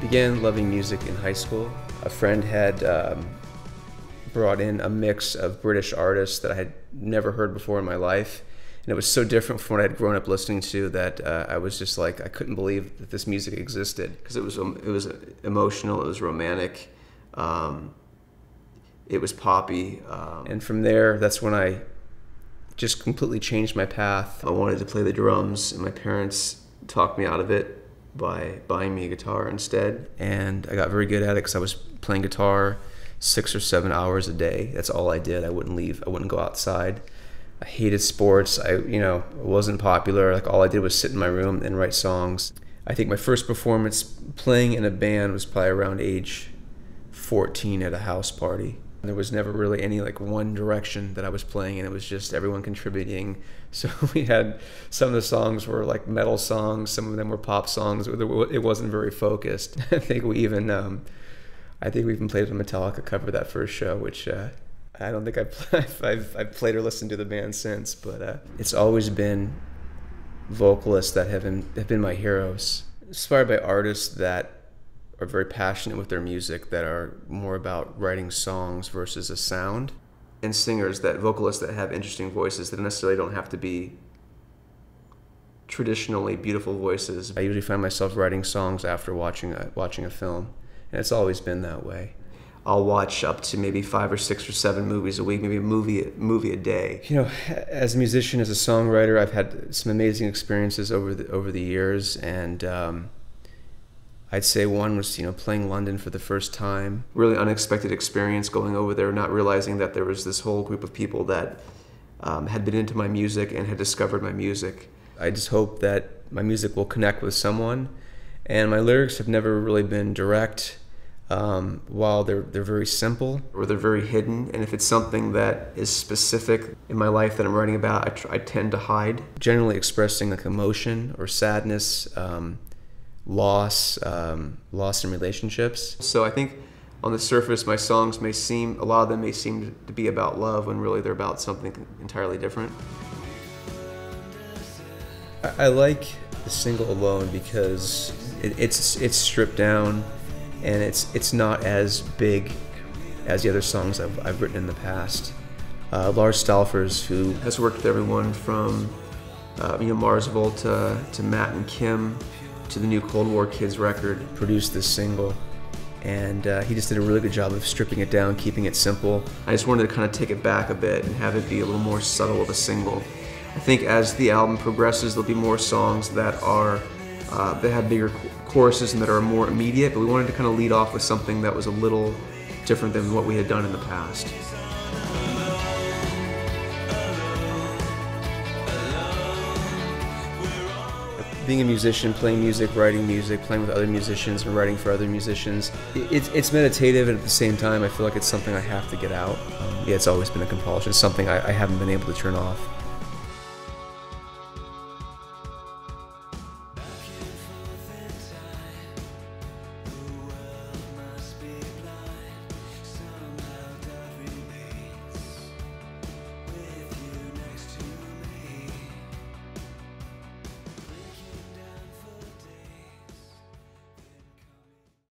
began loving music in high school. A friend had brought in a mix of British artists that I had never heard before in my life. And it was so different from what I had grown up listening to that I was just like, I couldn't believe that this music existed. Because it was emotional, it was romantic, it was poppy. And from there, that's when I just completely changed my path. I wanted to play the drums, and my parents talked me out of it by buying me a guitar instead. And I got very good at it because I was playing guitar 6 or 7 hours a day. That's all I did. I wouldn't leave. I wouldn't go outside. I hated sports. I wasn't popular. Like, all I did was sit in my room and write songs. I think my first performance playing in a band was probably around age 14 at a house party. There was never really any like one direction that I was playing in. It was just everyone contributing. So we had, some of the songs were like metal songs, some of them were pop songs. It wasn't very focused. I think we even played a Metallica cover that first show, which I don't think I've played or listened to the band since. But it's always been vocalists that have been my heroes. Inspired by artists that are very passionate with their music, that are more about writing songs versus a sound, and vocalists that have interesting voices that necessarily don't have to be traditionally beautiful voices. I usually find myself writing songs after watching a film, and it's always been that way. I'll watch up to maybe 5 or 6 or 7 movies a week, maybe a movie a day. You know, as a musician, as a songwriter, I've had some amazing experiences over the years, and I'd say one was, playing London for the first time. Really unexpected experience going over there, not realizing that there was this whole group of people that had been into my music and had discovered my music. I just hope that my music will connect with someone, and my lyrics have never really been direct. While they're very simple, or they're very hidden, and if it's something that is specific in my life that I'm writing about, I tend to hide. Generally expressing like emotion or sadness, loss in relationships. So I think on the surface my songs a lot of them may seem to be about love when really they're about something entirely different. I like the single Alone because it's stripped down, and it's not as big as the other songs I've written in the past. Lars Stalfers, who has worked with everyone from Mars Volta to Matt and Kim to the new Cold War Kids record, produced this single, and he just did a really good job of stripping it down, keeping it simple. I just wanted to kind of take it back a bit and have it be a little more subtle of a single. I think as the album progresses, there'll be more songs that have bigger choruses and that are more immediate, but we wanted to kind of lead off with something that was a little different than what we had done in the past. Being a musician, playing music, writing music, playing with other musicians and writing for other musicians, it's meditative, and at the same time I feel like it's something I have to get out. It's always been a compulsion. It's something I haven't been able to turn off.